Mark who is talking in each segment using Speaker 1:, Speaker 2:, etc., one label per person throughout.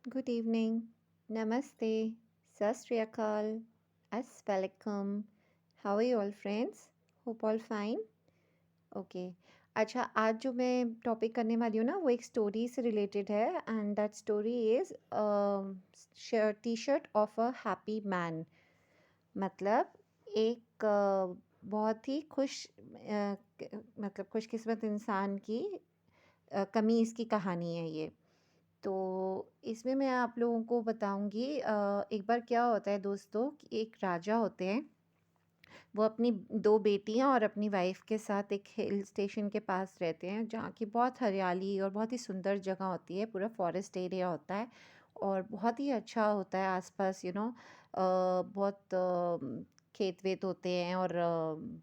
Speaker 1: Good evening. Namaste. Sat Sri Akal. Assalamualaikum. How are you all friends? Hope all fine. Okay. अच्छा, आज जो मैं topic करने वाली हूँ ना वो एक स्टोरी से रिलेटेड है and that story is T shirt of a happy man. मतलब एक बहुत ही मतलब खुशकिस्मत इंसान की कमीज़ की कहानी है ये। तो इसमें मैं आप लोगों को बताऊंगी एक बार क्या होता है दोस्तों कि एक राजा होते हैं। वो अपनी दो बेटियां और अपनी वाइफ के साथ एक हिल स्टेशन के पास रहते हैं जहाँ की बहुत हरियाली और बहुत ही सुंदर जगह होती है, पूरा फॉरेस्ट एरिया होता है और बहुत ही अच्छा होता है आसपास बहुत खेत वेत होते हैं और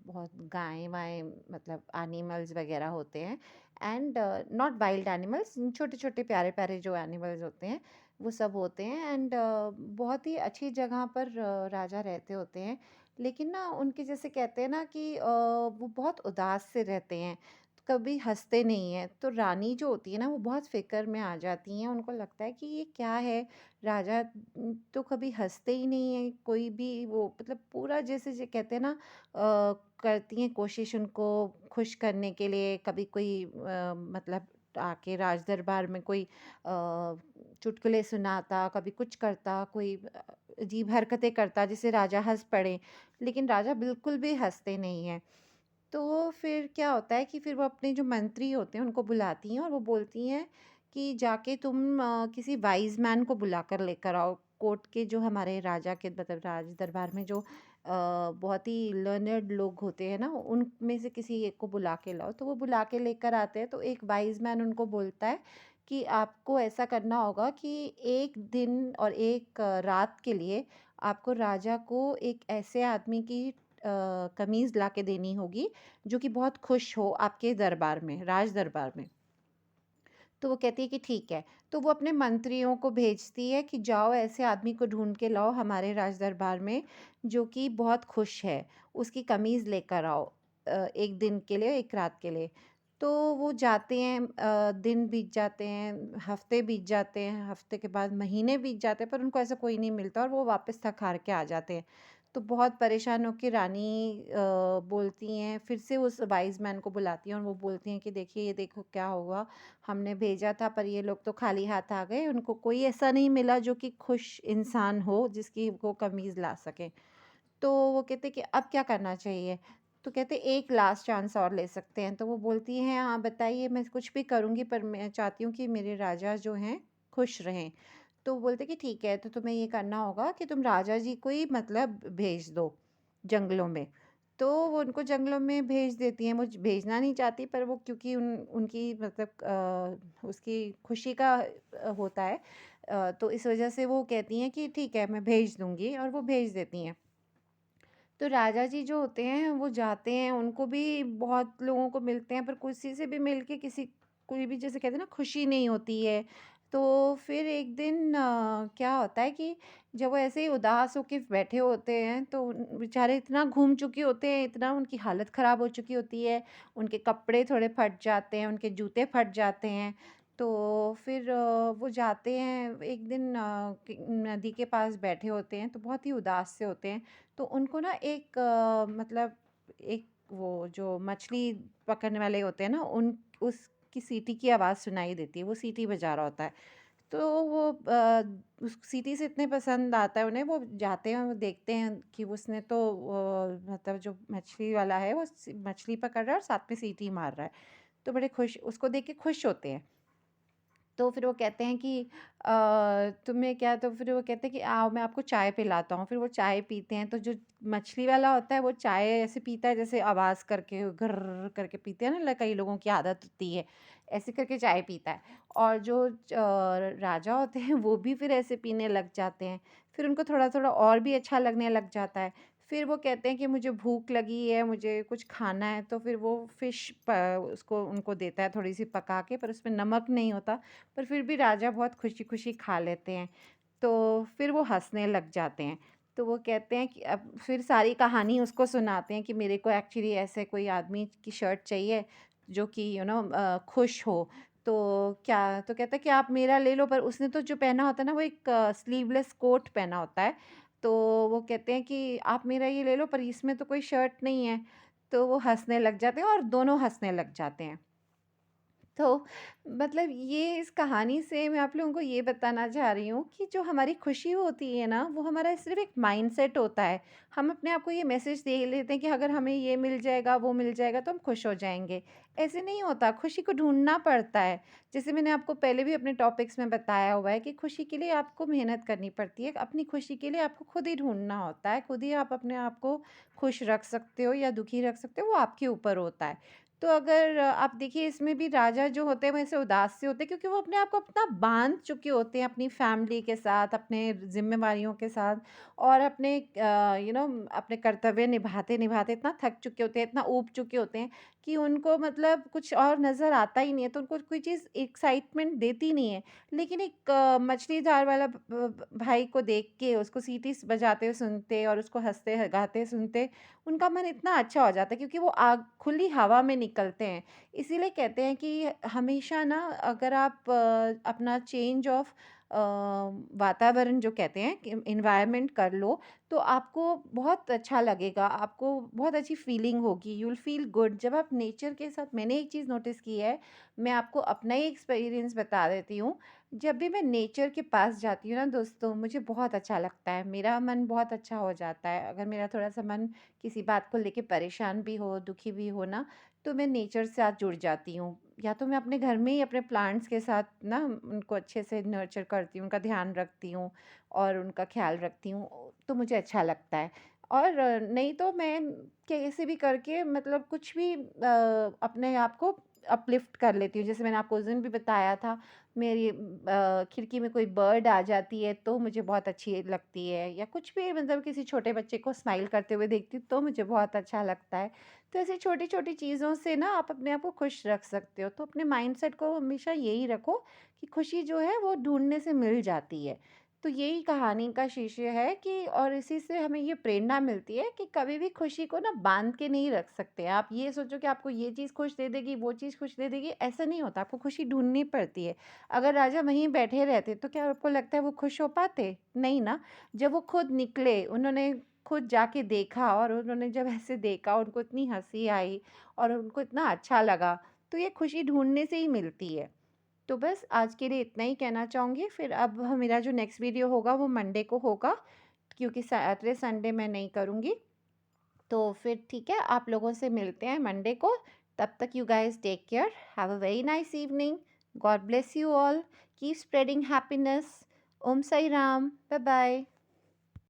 Speaker 1: बहुत गायें वाएँ मतलब एनिमल्स वगैरह होते हैं एंड नॉट वाइल्ड एनिमल्स, छोटे छोटे प्यारे प्यारे जो एनिमल्स होते हैं वो सब होते हैं एंड बहुत ही अच्छी जगह पर राजा रहते होते हैं। लेकिन ना उनके जैसे कहते हैं ना कि वो बहुत उदास से रहते हैं, कभी हँसते नहीं हैं। तो रानी जो होती है ना वो बहुत फ़िक्र में आ जाती हैं, उनको लगता है कि ये क्या है, राजा तो कभी हँसते ही नहीं हैं, कोई भी वो मतलब पूरा जैसे जो कहते हैं ना करती हैं कोशिश उनको खुश करने के लिए। कभी कोई मतलब आके राज दरबार में कोई चुटकुले सुनाता, कभी कुछ करता, कोई अजीब हरकतें करता जिससे राजा हँस पड़े। लेकिन राजा बिल्कुल भी हँसते नहीं हैं। तो फिर क्या होता है कि फिर वो अपने जो मंत्री होते हैं उनको बुलाती हैं और वो बोलती हैं कि जाके तुम किसी वाइज़ मैन को बुला कर लेकर आओ। कोर्ट के जो हमारे राजा के मतलब राज दरबार में जो बहुत ही लर्नर्ड लोग होते हैं ना, उनमें से किसी एक को बुला के लाओ। तो वो बुला के लेकर आते हैं, तो एक वाइज़ मैन उनको बोलता है कि आपको ऐसा करना होगा कि 1 दिन और 1 रात के लिए आपको राजा को एक ऐसे आदमी की कमीज़ ला के देनी होगी जो कि बहुत खुश हो आपके दरबार में, राज दरबार में। तो वो कहती है कि ठीक है। तो वो अपने मंत्रियों को भेजती है कि जाओ ऐसे आदमी को ढूँढ के लाओ हमारे राज दरबार में जो कि बहुत खुश है, उसकी कमीज़ लेकर आओ 1 दिन के लिए, 1 रात के लिए। तो वो जाते हैं, दिन बीत जाते हैं, हफ़्ते बीत जाते हैं, हफ़्ते के बाद महीने बीत जाते हैं, पर उनको ऐसा कोई नहीं मिलता और वो वापस थक-हार के आ जाते हैं। तो बहुत परेशान होके रानी बोलती हैं, फिर से उस वाइज़ मैन को बुलाती हैं और वो बोलती हैं कि देखिए, ये देखो क्या हुआ, हमने भेजा था पर ये लोग तो खाली हाथ आ गए, उनको कोई ऐसा नहीं मिला जो कि खुश इंसान हो जिसकी वो कमीज़ ला सके। तो वो कहते कि अब क्या करना चाहिए? तो कहते एक लास्ट चांस और ले सकते हैं। तो वो बोलती हैं, हाँ बताइए, मैं कुछ भी करूँगी पर मैं चाहती हूँ कि मेरे राजा जो हैं खुश रहें। तो वो बोलते कि ठीक है, तो तुम्हें ये करना होगा कि तुम राजा जी को ही मतलब भेज दो जंगलों में। तो वो उनको जंगलों में भेज देती हैं, वो भेजना नहीं चाहती पर वो क्योंकि उनकी मतलब उसकी खुशी का होता है, तो इस वजह से वो कहती हैं कि ठीक है मैं भेज दूँगी और वो भेज देती हैं। तो राजा जी जो होते हैं वो जाते हैं, उनको भी बहुत लोगों को मिलते हैं पर किसी से भी मिल के किसी कोई भी जैसे कहते हैं ना खुशी नहीं होती है। तो फिर एक दिन क्या होता है कि जब वो ऐसे ही उदास होके बैठे होते हैं तो बेचारे इतना घूम चुके होते हैं, इतना उनकी हालत ख़राब हो चुकी होती है, उनके कपड़े थोड़े फट जाते हैं, उनके जूते फट जाते हैं। तो फिर वो जाते हैं एक दिन नदी के पास बैठे होते हैं तो बहुत ही उदास से होते हैं। तो उनको ना एक मतलब एक वो जो मछली पकड़ने वाले होते हैं ना उन उसकी सीटी की आवाज़ सुनाई देती है, वो सीटी बजा रहा होता है। तो वो उस सीटी से इतने पसंद आता है उन्हें, वो जाते हैं, वो देखते हैं कि उसने तो मतलब जो मछली वाला है वो मछली पकड़ रहा है और साथ में सीटी मार रहा है। तो बड़े खुश, उसको देख के खुश होते हैं। तो फिर वो कहते हैं कि तुम्हें क्या, तो फिर वो कहते हैं कि आओ मैं आपको चाय पिलाता हूँ। फिर वो चाय पीते हैं, तो जो मछली वाला होता है वो चाय ऐसे पीता है जैसे आवाज़ करके घर्र करके पीते हैं ना, कई लोगों की आदत होती है, ऐसे करके चाय पीता है। और जो राजा होते हैं वो भी फिर ऐसे पीने लग जाते हैं। फिर उनको थोड़ा-थोड़ा और भी अच्छा लगने लग जाता है। फिर वो कहते हैं कि मुझे भूख लगी है, मुझे कुछ खाना है, तो फिर वो फ़िश प उसको उनको देता है थोड़ी-सी पका के, पर उसमें नमक नहीं होता। पर फिर भी राजा बहुत खुशी-खुशी खा लेते हैं। तो फिर वो हँसने लग जाते हैं। तो वो कहते हैं कि अब फिर सारी कहानी उसको सुनाते हैं कि मेरे को एक्चुअली ऐसे कोई आदमी की शर्ट चाहिए जो कि खुश हो। तो क्या तो कहता है कि आप मेरा ले लो, पर उसने तो जो पहना होता है ना वो एक स्लीवलेस कोट पहना होता है। तो वो कहते हैं कि आप मेरा ये ले लो, पर इसमें तो कोई शर्ट नहीं है। तो वो हँसने लग जाते हैं और दोनों हँसने लग जाते हैं। तो मतलब ये इस कहानी से मैं आप लोगों को ये बताना चाह रही हूँ कि जो हमारी खुशी होती है ना, वो हमारा सिर्फ़ एक माइंडसेट होता है। हम अपने आप को ये मैसेज दे लेते हैं कि अगर हमें ये मिल जाएगा, वो मिल जाएगा तो हम खुश हो जाएँगे। ऐसे नहीं होता, खुशी को ढूँढना पड़ता है। जैसे मैंने आपको पहले भी अपने टॉपिक्स में बताया हुआ है कि खुशी के लिए आपको मेहनत करनी पड़ती है। अपनी खुशी के लिए आपको खुद ही ढूँढना होता है। खुद ही आप अपने आप को खुश रख सकते हो या दुखी रख सकते हो, वो आपके ऊपर होता है। तो अगर आप देखिए, इसमें भी राजा जो होते हैं वैसे उदास से होते हैं, क्योंकि वो अपने आप को इतना बांध चुके होते हैं अपनी फैमिली के साथ, अपने जिम्मेवारियों के साथ, और अपने अपने कर्तव्य निभाते निभाते इतना थक चुके होते हैं, इतना ऊब चुके होते हैं कि उनको मतलब कुछ और नज़र आता ही नहीं है, तो उनको कोई चीज़ एक्साइटमेंट देती नहीं है। लेकिन एक मछलीदार वाला भाई को देख के, उसको सीटी बजाते हुए सुनते और उसको हंसते गाते सुनते, उनका मन इतना अच्छा हो जाता है, क्योंकि वो आग खुली हवा में निकलते हैं। इसीलिए कहते हैं कि हमेशा ना, अगर आप अपना चेंज ऑफ वातावरण जो कहते हैं कि एनवायरनमेंट कर लो, तो आपको बहुत अच्छा लगेगा, आपको बहुत अच्छी फीलिंग होगी, यू विल फील गुड जब आप नेचर के साथ। मैंने एक चीज़ नोटिस की है, मैं आपको अपना ही एक्सपीरियंस बता देती हूँ। जब भी मैं नेचर के पास जाती हूँ ना दोस्तों, मुझे बहुत अच्छा लगता है, मेरा मन बहुत अच्छा हो जाता है। अगर मेरा थोड़ा-सा मन किसी बात को लेके परेशान भी हो, दुखी भी हो ना, तो मैं नेचर से साथ जुड़ जाती हूँ। या तो मैं अपने घर में ही अपने प्लांट्स के साथ ना उनको अच्छे से नर्चर करती हूँ, उनका ध्यान रखती हूँ और उनका ख़्याल रखती हूँ, तो मुझे अच्छा लगता है। और नहीं तो मैं कैसे भी करके मतलब कुछ भी अपने आप को अपलिफ्ट कर लेती हूँ। जैसे मैंने आपको उस दिन भी बताया था, मेरी खिड़की में कोई बर्ड आ जाती है तो मुझे बहुत अच्छी लगती है, या कुछ भी मतलब किसी छोटे बच्चे को स्माइल करते हुए देखती हूँ तो मुझे बहुत अच्छा लगता है। तो ऐसी छोटी-छोटी चीज़ों से ना आप अपने आप को खुश रख सकते हो। तो अपने माइंडसेट को हमेशा यही रखो कि खुशी जो है वो ढूँढने से मिल जाती है। तो यही कहानी का शीर्षक है कि, और इसी से हमें ये प्रेरणा मिलती है कि कभी भी खुशी को ना बाँध के नहीं रख सकते। आप ये सोचो कि आपको ये चीज़ खुश दे देगी, वो चीज़ खुश दे देगी, ऐसा नहीं होता। आपको खुशी ढूँढनी पड़ती है। अगर राजा वहीं बैठे रहते तो क्या आपको लगता है वो खुश हो पाते? नहीं ना। जब वो खुद निकले, उन्होंने खुद जाके देखा, और उन्होंने जब ऐसे देखा, उनको इतनी हँसी आई और उनको इतना अच्छा लगा, तो ये खुशी ढूँढने से ही मिलती है। तो बस आज के लिए इतना ही कहना चाहूँगी। फिर अब मेरा जो नेक्स्ट वीडियो होगा वो मंडे को होगा, क्योंकि सैटरडे संडे मैं नहीं करूँगी। तो फिर ठीक है, आप लोगों से मिलते हैं मंडे को। तब तक you guys take care, have a very nice evening, God bless you all, keep spreading happiness. Om Sai Ram, bye bye.